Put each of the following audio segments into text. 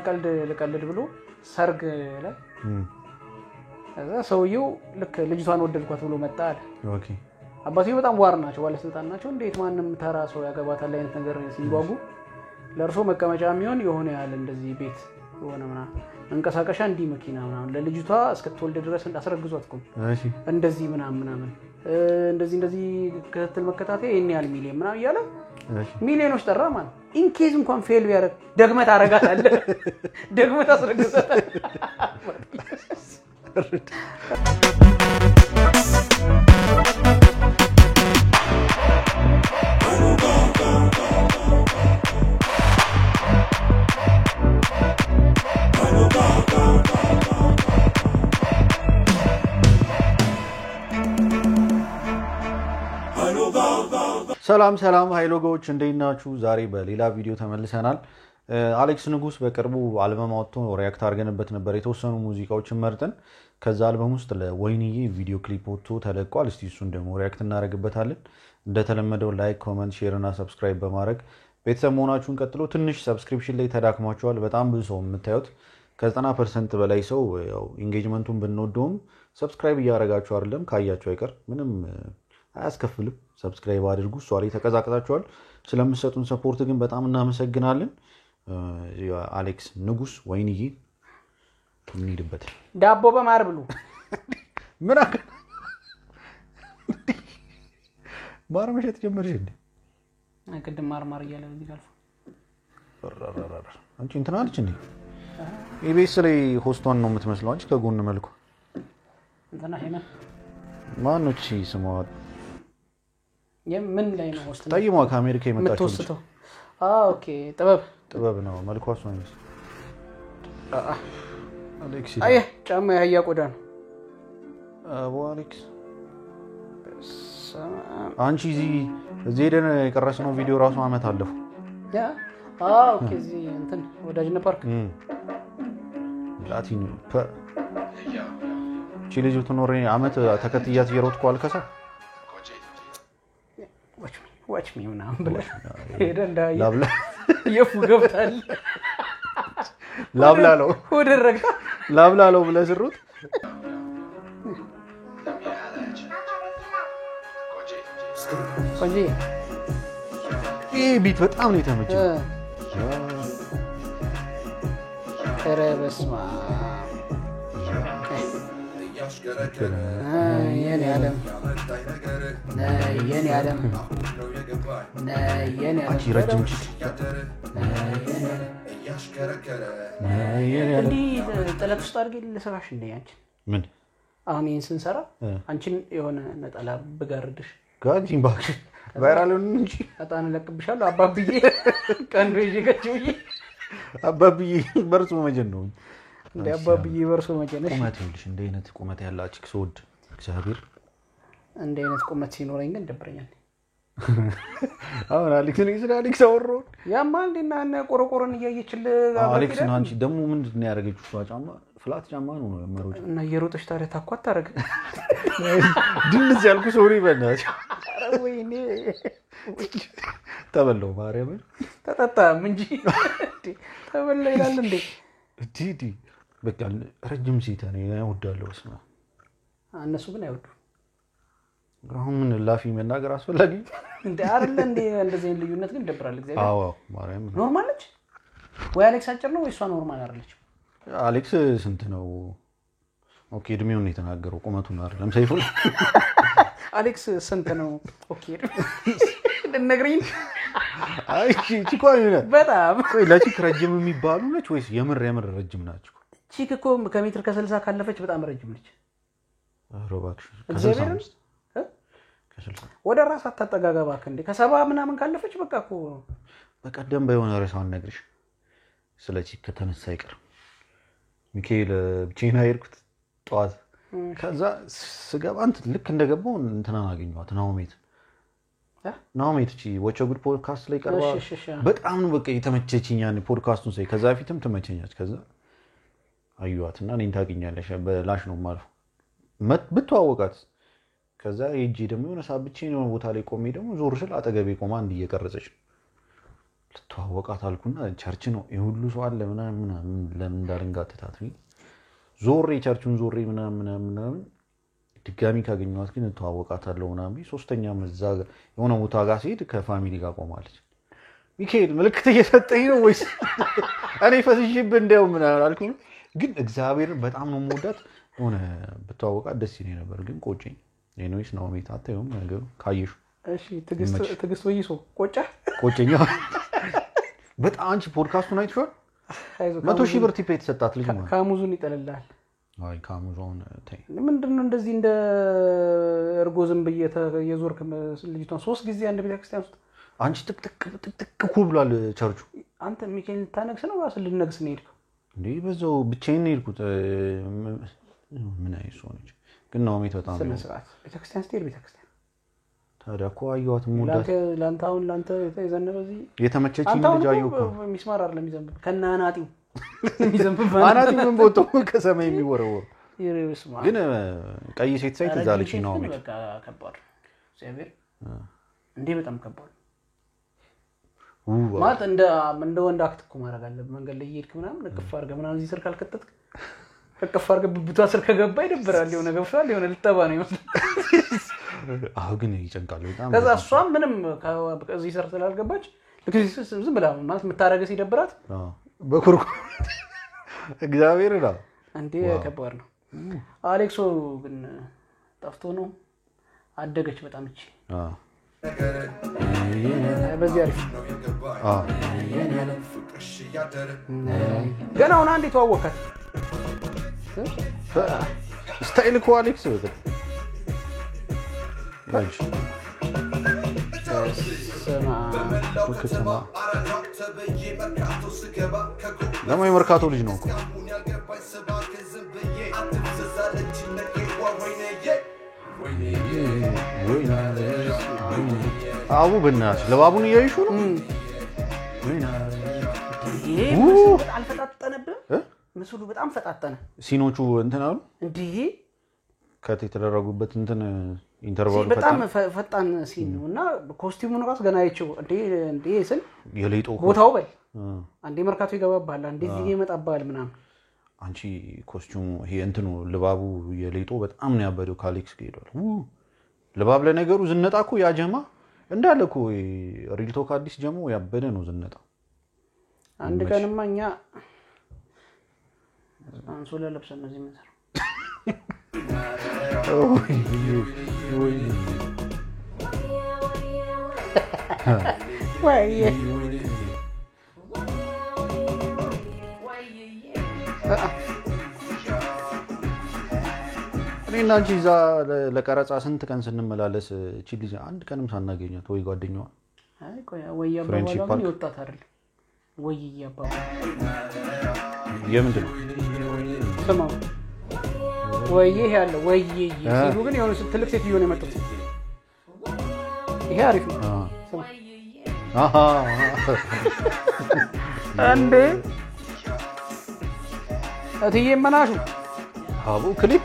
ቀልድ ለቀልድ ብሎ ሰርግ ላይ እዛ ሰውየው ልክ ልጅቷን ወደድኳት ብሎ መጣ አለ ኦኬ አባቴው በጣም ዋር ናቸው ባለስልጣን ናቸው እንዴት ማንንም ተራ ሰው ያገባታል አይነት ነገር ሲጓጉ ለርሶ መቀመጫ የሚሆን የሆነ ያለ እንደዚህ ቤት ሆነና እንቀሳቀሻ እንዲ መኪና ምናምን ለልጅቷ እስከተወልደ ድረስ እንዳስረግዟት እኮ እሺ እንደዚህ ምናምን እንደዚህ ክትል መከታተያ የኔ ያህል ሚሊዮን ምናምን ያለ ሚሊዮኖች ጠራ ማለት ኢንኬዝ እንኳን ፌል ቢያረግ ደግመት አረጋታለ ደግመት አስረግዛታል ሰላም ሃይሎጎች እንደይናችሁ ዛሬ በሌላ ቪዲዮ ተመልሰናል አሌክስ ንጉስ በቅርቡ አልበም አውጥቶ ሪአክት አድርገንበት ነበር የተወሰኑ ሙዚቃዎችን መርጠን ከዛ አልበም ውስጥ ለወይንዬ ቪዲዮ ክሊፕ ወጥቶ ተለቋል እስቲ እሱን ደግሞ ሪአክት እናደርግበታለን እንደተለመደው ላይክ ኮሜንት ሼር እና ሰብስክራይብ በማድረግ ቤተሰብ መሆናችሁን ቀጥሎ ትንሽ ሰብስክሪፕሽን ላይ ተዳክማችኋል በጣም ብዙ ሰው የምታዩት ከ90% በላይ ሰው ያው ኢንጌጅመንቱን ብንወደውም ሰብስክራይብ እያደረጋችሁ አይደለም ካያችሁ አይቀር ምንም አያስከፍልም ሰብስክራይብ አድርጉ ሷሪ ተቀዛቅዛችኋል ስለምትሰጡን ሰፖርት ግን በጣም እናመሰግናለን አሌክስ ንጉስ ወይንዬ እንሂድበት ዳቦ በማር ብሉ ምን አከ ማር መሸጥ ጀመርሽ እንዴ ቅድም ማር እያለ እዚህ ጋር አንቺ እንትና አለች እንዴ ኢቢኤስ ላይ ሆስቷን ነው የምትመስለው አንቺ ከጎን መልኩ እንትና ሄና ማነው ስሟ የምን ላይ ነው ሆስት ታይሟ ከአሜሪካ የመጣችው ኦኬ ጥበብ ነው መልኩ አስማኝስ አሌክስ አይ ጫማ ያያ ቆዳ ነው አቦ አሌክስ አንቺ እዚህ ሄደን የቀረጽነው ቪዲዮ ራሱ አመት አለፈ ያ ኦኬ እዚህ እንትን ወዳጅነ ፓርክ ላቲን ቺሊዙ ተኖሬ አመት ተከትያት እየሮጥኩ አልከሳ watch me now ብለህ ሄደ እንዳይ ላብላ የፉገብታል ላብላለው ወደረግታ ላብላለው ብለህ ዝሩት ቆንጆ ቢት በጣም ነው የተመቸኝ ተረበስማ የኔ ዓለም አንቺ ረጅም እንዴ ጥለት ውስጥ አድርጌ ልሰራሽ እንዴ አንቺ ምን አሁን ይሄን ስንሰራ አንቺን የሆነ ነጠላ ብጋርድሽ ጋጂን ባክ ቫይራሉን እንጂ አጣን ለቅብሻለሁ አባብዬ ቀንዶ ይገጭውዬ አባብዬ በርሱ መጀን ነው እንደ አባብዬ በርሱ መጀነሽ ቁመት ይልሽ እንደ አይነት ቁመት ያላችሁ ሰውድ እግዚአብሔር እንደ አይነት ቁመት ሲኖረኝ ግን ደብረኛል አሁን አሌክስ አወሮ ያማ እንዴና እና ቆረቆረን እያየችል አሌክስ አንቺ ደሞ ምንድነው ያደረገችው ጫማ ፍላት ጫማ ነው መሮጭ እና የሮጥሽ ታዲያ ታኳት ታረግ ድንዝ ያልኩ ሶሪ በእናትሽ ወይኔ ተበለው ማርያም ተጣጣም እንጂ ተበለ ይላል እንዴ ዲዲ በቃ ረጅም ሲታ ነው ያወዳለው እስማ እነሱ ግን አይወዱ አሁን ምን ላፊ መናገር አስፈልጋጊ እንዴ አይደል እንዴ እንደዚህ ልዩነት ግን ደብራል እግዚአብሔር አዎ ማርያም ኖርማል ነች ወይ አሌክስ አጭር ነው ወይ እሷ ኖርማል አይደለች አሌክስ ስንት ነው ኦኬ እድሜውን የተናገረው ቁመቱን አይደለም ሰይፉ አሌክስ ስንት ነው ኦኬ እንደነግሪኝ አይ ቺኮ አይነ በጣም ቆይ ለቺክ ረጅም የሚባሉ ነች ወይስ የምር ረጅም ናቸው ቺክ እኮ ከሜትር ከ60 ካለፈች በጣም ረጅም ነች ሮባክሽ ከ65 ወደ ራስ አታጠጋጋባክ እንዴ ከ70 ምናምን ካለፈች በቃ እኮ በቀደም በየሆነ ራሳውን ነግርሽ ስለዚህ ከተነሳ ይቀር ሚካኤል ብቻዬን አይርኩት ጧት ከዛ ስገባ ልክ እንደገባው እንትና አገኘኋት ናውሜት እቺ ወቸ ጉድ ፖድካስት ላይ ቀርባ በጣም ነው በቃ የተመቸችኝ ያን ፖድካስቱን ሳይ ከዛ ፊትም ተመቸኛች ከዛ አዩዋትና እኔን ታገኛለሽ በላሽ ነው ማለት ብትዋወቃት ከዛ እጂ ደግሞ የሆነ ሳብቼ ነው ቦታ ላይ ቆሜ ደግሞ ዞር ስል አጠገቤ ቆማ እንዲየቀረጸች ልተዋወቃት አልኩና ቸርች ነው የሁሉ ሰው አለ ምናምን ለምን እንዳልንጋትታት ዞሬ ቸርቹን ዞሬ ምናምን ድጋሚ ካገኘኋት ግን ልተዋወቃታለሁ ምናምን ሶስተኛም እዛ የሆነ ቦታ ጋር ሲሄድ ከፋሚሊ ጋር ቆማለች ሚካኤል ምልክት እየሰጠኝ ነው ወይስ እኔ ፈስሽብህ እንደው ምናምን አልኩኝ ግን እግዚአብሔር በጣም ነው የምወዳት ሆነ ብተዋወቃት ደስ ይለኝ ነበር ግን ቆጨኝ ኤኒዌይስ ነው አታየውም ነገሩ ካየሽ እሺ ትግስት ወይሶ ቆጨኛ በጣም አንቺ ፖድካስቱን አይተሽዋል 100,000 ብር ቲፕ የተሰጣት ልጅ ነው ካሙዙን ይጠልላል አይ ካሙዙን ታይ ምንድነው እንደዚህ እንደ እርጎ ዝንብ የዞርክ ልጅቷን 3 ጊዜ አንድ ቤተክርስቲያን ውስጥ አንቺ ጥቅጥቅ ብሏል ቸርቹ አንተ ሚካኤል ታነግስ ነው ራስ ልነግስ ነው ሄድከው እንዴ በዛው ብቻዬን ነው ሄድኩት ምን አይሶነች ግን ነው ሜት በጣም ስነ ስርዓት ቤተክርስቲያን ስትሄድ ቤተክርስቲያን ታዲያ እኮ አየኋት ሙዳት ላንተ የዘነበ እዚህ የተመቸችኝ ልጅ አየሁ እኮ ሚስማር አይደለም ይዘንብ ከናናጢው ይዘንብ አናጢው ምን ቦቶ ከሰማይ የሚወረወር ይረስማ ግን ቀይ ሴት ሳይት ዛለች ነው ሜት በቃ ከባድ እግዚአብሔር እንዴ በጣም ከባድ ማለት እንደ ወንድ አክት እኮ ማድረግ አለብህ መንገድ ላይ እየሄድክ ምናምን እቅፍ አድርገህ ምናምን እዚህ ስር ካልከተትክ እቅፍ አድርገህ ብብቷ ስር ከገባ ይደብራል የሆነ ገብቷል የሆነ ልጠባ ነው ይመስላል አዎ ግን ይጨንቃል በጣም ከዛ እሷም ምንም ከዚህ ስር ስላልገባች ለከዚህ ዝም ብላ ማለት የምታረገው ሲደብራት በኩርኩ እግዚአብሔር ነው እንዴ ከባድ ነው አሌክሶ ግን ጠፍቶ ነው አደገች በጣም እቺ በዚህ አሪፍ ገና አሁን አንዴ ተዋወቃት ስታይል እኮ አሌክስ ለማ የመርካቶ ልጅ ነው እኮ አቡ በእናትሽ ለባቡን እያይሹ ነው አልፈጣጠነብህም ምስሉ በጣም ፈጣጠነ ሲኖቹ እንትን አሉ እንዴ ከት የተደረጉበት እንትን ኢንተርቫሉ በጣም ፈጣን ሲን ነውና ኮስቲሙን ራስ ገና አይቼው እንዴ ስል የሌጦ ቦታው በል አንዴ መርካቶ ይገባባል አንዴ እዚህ ይመጣባል ምናምን አንቺ ኮስቲሙ ይሄ እንትኑ ልባቡ የሌጦ በጣም ነው ያበደው ካሌክስ ሄዷል ልባብ ለነገሩ ዝነጣ እኮ ያጀማ እንዳለ እኮ ሪልቶ ካዲስ ጀሞ ያበደ ነው ዝነጣ አንድ ቀንማኛ አንሶላ ለብሰን ነው እዚህ ምንሰራው እኔና አንቺ እዛ ለቀረጻ ስንት ቀን ስንመላለስ እቺ ልጅ አንድ ቀንም ሳናገኛት ወይ ጓደኛዋ አይ ቆይ ወይ ያባባላ ነው ይወጣት አይደል ወይ ያባባላ የምንድን ነው ሰማው ወይ ይሄ ያለ ወይ ሲሉ ግን የሆነ ትልቅ ሴት ይሆነ መጣች ይሄ አሪፍ ነው አሃ አንዴ አትዬ መናሹ አቡ ክሊፕ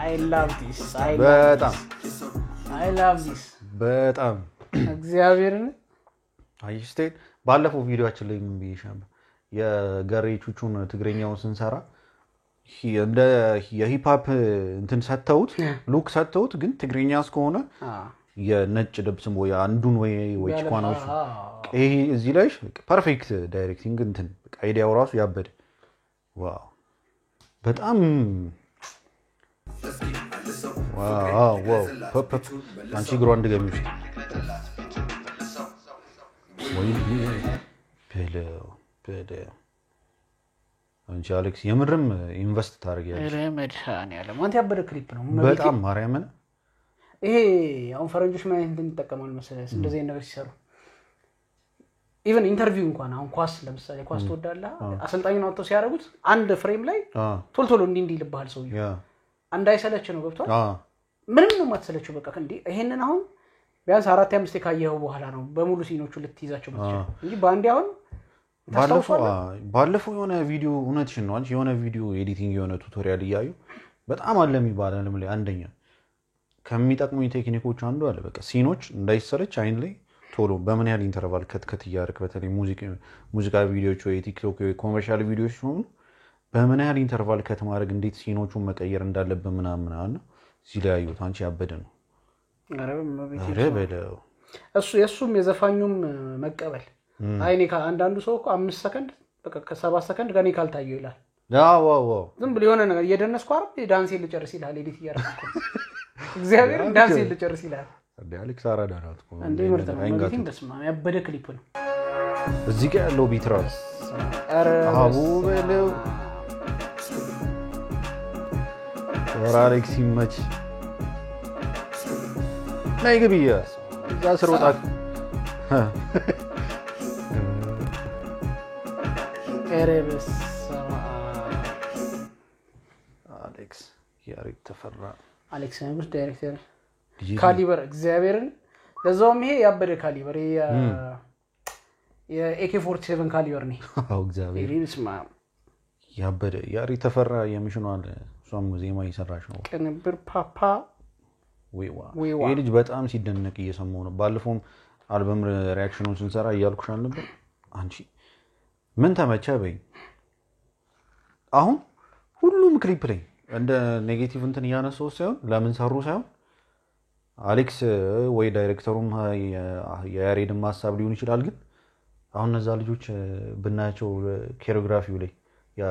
I love this በጣም እግዚአብሔርን አይስቴት ባለፈው ቪዲዮአችን ላይ ምን ቢሻም የገሬ ቹቹን ትግሬኛውን ስንሰራ እንደ የሂፕ እንትን ሰተውት ሉክ ሰተውት ግን ትግሬኛ እስከሆነ የነጭ ልብስም ወይ አንዱን ወይ ቺኳኖች ይሄ እዚህ ላይ ፐርፌክት ዳይሬክቲንግ እንትን አይዲያው ራሱ ያበደ ዋው በጣም ዋው ፖፕ አንቺ ግሮ አንድ ገሚው ወይ በለ አንቺ አሌክስ የምርም ኢንቨስት ታርጊያለሽ ለመድሃን ያለ ማንተ ያበደ ክሊፕ ነው በጣም ማርያምን ይሄ አሁን ፈረንጆች ምን አይነት እንደሚጠቀማል መሰለህ እንደዚህ ነገር ሲሰሩ ኢቭን ኢንተርቪው እንኳን አሁን ኳስ ለምሳሌ ኳስ ተወዳለህ አሰልጣኙን አውጥቶ ሲያደርጉት አንድ ፍሬም ላይ ቶልቶሎ እንዲ ይልባል ሰው አንዳይሰለች ነው ገብቷል ምንም ነው ማትሰለችው በቃ እንዴ ይሄንን አሁን ቢያንስ 4-5 ካየው በኋላ ነው በሙሉ ሲኖቹ ልትይዛቸው ማለት እንጂ ባንዲ አሁን ባለፈው የሆነ ቪዲዮ እውነትሽን ነው አንቺ የሆነ ቪዲዮ ኤዲቲንግ የሆነ ቱቶሪያል እያዩ በጣም አለ የሚባለው ለምን አንደኛ ከሚጠቅሙ ቴክኒኮች አንዱ አለ በቃ ሲኖች እንዳይሰለች አይን ላይ ቶሎ በምን ያህል ኢንተርቫል ከት እያደረክ በተለይ ሙዚቃ ቪዲዮዎች ወይ ቲክቶክ ወይ ኮመርሻል ቪዲዮዎች ሲሆኑ በምን ያህል ኢንተርቫል ከት ማድረግ እንዴት ሲኖቹን መቀየር እንዳለብን ምናምን እዚህ ላይ ያዩት አንቺ ያበደ ነው። አረ በለው እሱ የሱም የዘፋኙም መቀበል አይኔ አንዳንዱ ሰው እኮ 5 ሰከንድ በቃ ከ7 ሰከንድ ጋር ካልታየው ይላል። ዋው ዝም ብሎ የሆነ ነገር እየደነስኩ አይደል ዳንስ ልጨርስ ይላል ኤዲት እያደረኩ እግዚአብሔር ዳንስ ልጨርስ ይላል። አሌክስ አራዳ ናት እኮ እንዴ ምርጥ ነው እንግዲህ በስማ ያበደ ክሊፕ ነው። እዚህ ጋር ያለው ቢት ራስ አረ አቡ በለው አሌክስ ይመች ናይ ግብያ እዛ ስሮጣ ኤሬብስ አሌክስ ያሬድ ተፈራ አሌክስ ነው ዳይሬክተር ካሊበር እግዚአብሔርን ለዛውም ይሄ ያበደ ካሊበር የAK47 ካሊበር ነው። አው እግዚአብሔር ይስማ ያበደ ያሬድ ተፈራ የሚሽኗል ሷም ዜማ እየሰራች ነው። ቅንብር ፓፓ ወይዋ ይሄ ልጅ በጣም ሲደነቅ እየሰማው ነው። ባለፈውም አልበም ሪአክሽኑን ስንሰራ እያልኩሻል ነበር አንቺ ምን ተመቸ በይ። አሁን ሁሉም ክሊፕ ላይ እንደ ኔጌቲቭ እንትን ያነሳው ሳይሆን ለምን ሰሩ ሳይሆን አሌክስ ወይ ዳይሬክተሩም የያሬድም ሐሳብ ሊሆን ይችላል። ግን አሁን እነዛ ልጆች ብናያቸው ኮሪዮግራፊው ላይ ያ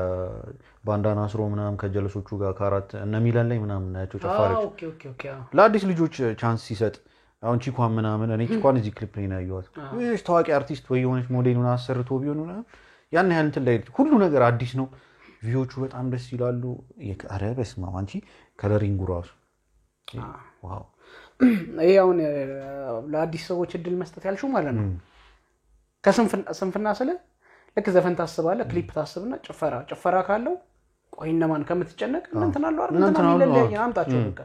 ባንዳና አስሮ ምናምን ከጀለሶቹ ጋር ካራት እነ ሚላን ላይ ምናምን እናያቸው ጨፋሪዎች ኦኬ ለአዲስ ልጆች ቻንስ ሲሰጥ አሁን ቺኳን ምናምን እኔ ቺኳን እዚህ ክሊፕ ላይ ነው ያየኋት። ወይስ ታዋቂ አርቲስት ወይ የሆነች ሞዴል ሆና አሰርቶ ቢሆን ምናምን ያን ያህል እንትን ላይ ሁሉ ነገር አዲስ ነው። ቪዲዮቹ በጣም ደስ ይላሉ። አረ በስመ አብ አንቺ ከለሪንጉ ራሱ ዋው ይሄ አሁን ለአዲስ ሰዎች እድል መስጠት ያልሽው ማለት ነው። ከስንፍና ስለ ልክ ዘፈን ታስባለህ ክሊፕ ታስብና ጭፈራ ካለው ቆይ እነማን ከምትጨነቅ እንትን አለው አይደል እንትን ይለያይ አምጣቸው በቃ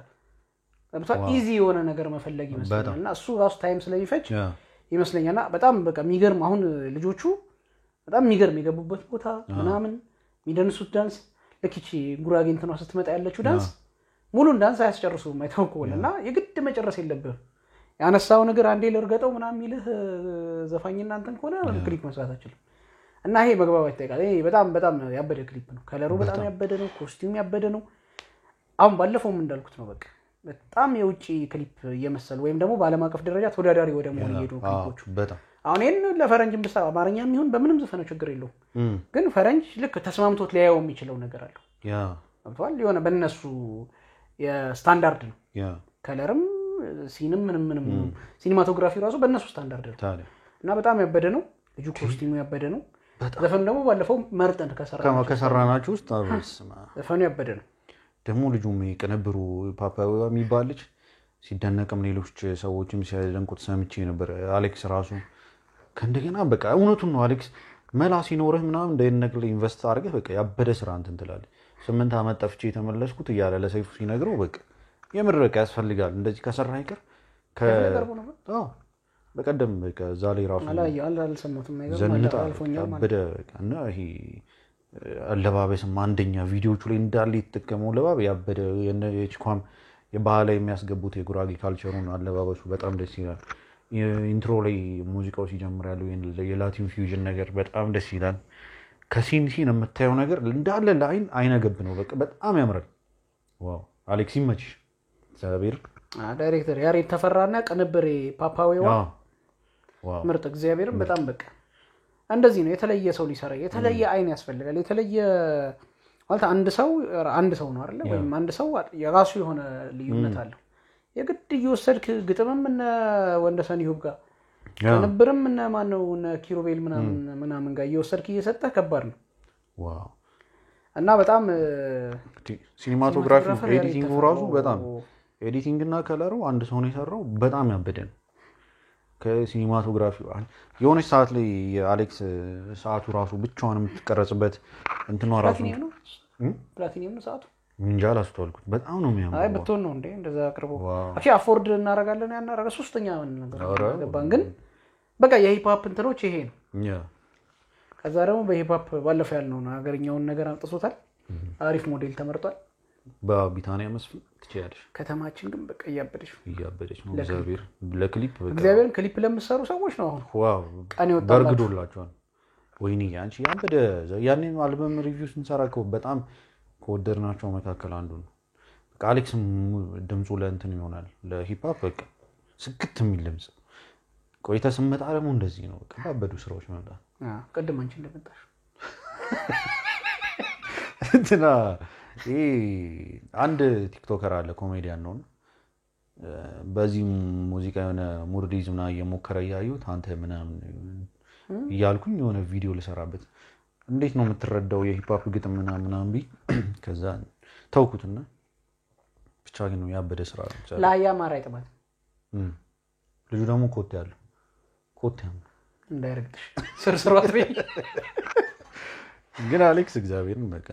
ለምሳሌ ኢዚ የሆነ ነገር መፈለግ ይመስላልና እሱ ራሱ ታይም ስለሚፈጅ ይመስለኛልና በጣም በቃ የሚገርም አሁን ልጆቹ በጣም የሚገርም የገቡበት ቦታ ምናምን የሚደንሱት ዳንስ ለኪቺ ጉራጌ እንትኗ ስትመጣ ያለችው ዳንስ ሙሉን ዳንስ አያስጨርሱም አይተውኩልና የግድ መጨረስ የለብህም። ያነሳው ነገር አንዴ ለርገጠው ምናምን ይልህ ዘፋኝና እንትን ከሆነ ክሊፕ መስራት አይችልም። እና ይሄ መግባባት ይጠይቃል። ይሄ በጣም ያበደ ክሊፕ ነው። ከለሩ በጣም ያበደ ነው። ኮስቲዩም ያበደ ነው። አሁን ባለፈውም እንዳልኩት ነው በቃ በጣም የውጪ ክሊፕ እየመሰሉ ወይም ደግሞ በዓለም አቀፍ ደረጃ ተወዳዳሪ ወደ መሆን እየሄዱ ክሊፖቹ በጣም አሁን ይሄን ለፈረንጅም ብቻ አማርኛም ይሁን በምንም ዘፈነው ችግር የለውም። ግን ፈረንጅ ልክ ተስማምቶት ሊያየው የሚችለው ነገር አለው። አብቷል የሆነ በእነሱ የስታንዳርድ ነው። ከለርም ሲንም ምንም ሲኒማቶግራፊ ራሱ በእነሱ ስታንዳርድ ነው እና በጣም ያበደ ነው። ልጁ ኮስቲሙ ያበደ ነው። ዘፈን ደግሞ ባለፈው መርጠን ከሰራናችሁ ውስጥ ዘፈኑ ያበደ ነው። ደግሞ ልጁም ቅንብሩ ፓፓው የሚባል ልጅ ሲደነቅም ሌሎች ሰዎችም ሲያደንቁት ሰምቼ ነበር። አሌክስ ራሱ ከእንደገና በቃ እውነቱን ነው። አሌክስ መላ ሲኖርህ ምናምን እንደነገር ላይ ኢንቨስት አድርገህ በቃ ያበደ ስራ እንትን ትላለህ። 8 ዓመት ጠፍቼ የተመለስኩት እያለ ለሰይፉ ሲነግረው በቃ የምድረቅ ያስፈልጋል እንደዚህ ከሰራህ አይቀር በቀደም በቃ ዛሬ ራሱ አልሰማሁትም ነገር ያበደ እና ይሄ አለባበስም አንደኛ ቪዲዮቹ ላይ እንዳለ የተጠቀመው ለባብ ያበደ የቺኳም የባህላዊ የሚያስገቡት የጉራጌ ካልቸሩን አለባበሱ በጣም ደስ ይላል። ኢንትሮ ላይ ሙዚቃው ሲጀምር ያለው የላቲን ፊውዥን ነገር በጣም ደስ ይላል። ከሲን የምታየው ነገር እንዳለ ለአይን አይነገብ ነው። በቃ በጣም ያምራል። ዋው አሌክስ ይመችሽ። እግዚአብሔር ዳይሬክተር ያሬድ ተፈራና ቅንብሬ ፓፓዌዋ ምርጥ እግዚአብሔርን በጣም በቃ እንደዚህ ነው። የተለየ ሰው ሊሰራ የተለየ አይን ያስፈልጋል። የተለየ ማለት አንድ ሰው ነው አይደል? ወይም አንድ ሰው የራሱ የሆነ ልዩነት አለው። የግድ እየወሰድክ ግጥምም እና ወንደሰን ይሁብ ጋር ቅንብርም እና ማነው እና ኪሩቤል ምናምን ጋር እየወሰድክ እየሰጠህ ከባድ ነው። ዋው እና በጣም ሲኒማቶግራፊ ኤዲቲንግ ራሱ በጣም ኤዲቲንግ እና ከለሩ አንድ ሰው ነው የሰራው። በጣም ያበደ ነው። ከሲኒማቶግራፊው የሆነች ሰዓት ላይ የአሌክስ ሰዓቱ ራሱ ብቻውን የምትቀረጽበት እንትኗ ራሱ ፕላቲኒየም ነው ሰዓቱ እንጃ አላስተዋልኩት። በጣም ነው የሚያምረው። አይ ብትሆን ነው እንዴ እንደዛ አቅርቦ አቺ አፎርድ እናረጋለን ያናረጋ ሶስተኛ ነገር ገባን። ግን በቃ የሂፕ ሆፕ እንትኖች ይሄ ነው። ከዛ ደግሞ በሂፕ ሆፕ ባለፈው ያልነው ሀገርኛውን ነገር አምጥቶታል። አሪፍ ሞዴል ተመርጧል። በቢታንያ መስፍን ትችያለሽ። ከተማችን ግን በቃ እያበደች ነው። እግዚአብሔር ለክሊፕ በቃ እግዚአብሔርን ክሊፕ ለምትሰሩ ሰዎች ነው አሁን ዋው ቀን ይወጣላችሁ በርግዶላችኋል። ወይኔ አንቺ ያበደ ያኔን አልበም ሪቪው ስንሰራ በጣም ከወደድናቸው መካከል አንዱ ነው። በቃ አሌክስ ድምፁ ለእንትን ይሆናል ለሂፕ ሆፕ በቃ ስክት የሚል ድምፅ። ቆይተ ስመጣ ደግሞ እንደዚህ ነው በቃ ያበዱ ስራዎች መጣ። ቅድም አንቺ እንደመጣሽ እንትና ይሄ አንድ ቲክቶከር አለ ኮሜዲያን ነው። በዚህ ሙዚቃ የሆነ ሙርዲዝ ምናምን እየሞከረ እያዩት አንተ ምናምን እያልኩኝ የሆነ ቪዲዮ ልሰራበት እንዴት ነው የምትረዳው የሂፕ ሆፕ ግጥም ምናምን ቢ ከዛ ተውኩትና ብቻ ግን ነው ያበደ ስራ ነው። ላያ ማራ ይጥማት ልጁ ደግሞ ኮቴ ያለው ኮቴ እንዳይረግጥሽ ስርስሯት በይ። ግን አሌክስ እግዚአብሔርን በቃ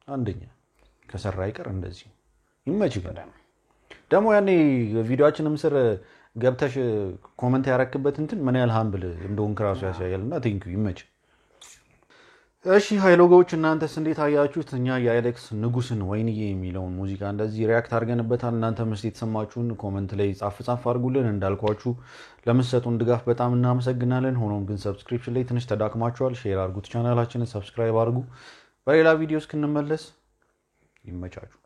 አንደኛ ከሰራ አይቀር እንደዚህ ይመችህ። ደግሞ ያኔ ቪዲዮአችንም ስር ገብተሽ ኮሜንት ያረክበት እንትን ምን ያህል ሃምብል እንደሆን ክራሱ ያሳያልና ቴንክ ዩ ይመችህ። እሺ ሃይሎጎች እናንተስ እንዴት አያችሁት? እኛ የአሌክስ ንጉስን ወይንዬ የሚለውን ሙዚቃ እንደዚህ ሪያክት አድርገንበታል። እናንተም እስቲ የተሰማችሁን ኮሜንት ላይ ጻፍ አድርጉልን። እንዳልኳችሁ ለምትሰጡን ድጋፍ በጣም እናመሰግናለን። ሆኖም ግን ሰብስክሪፕሽን ላይ ትንሽ ተዳክማችኋል። ሼር አድርጉት፣ ቻናላችንን ሰብስክራይብ አድርጉ። በሌላ ቪዲዮ እስክንመለስ ይመቻችሁ።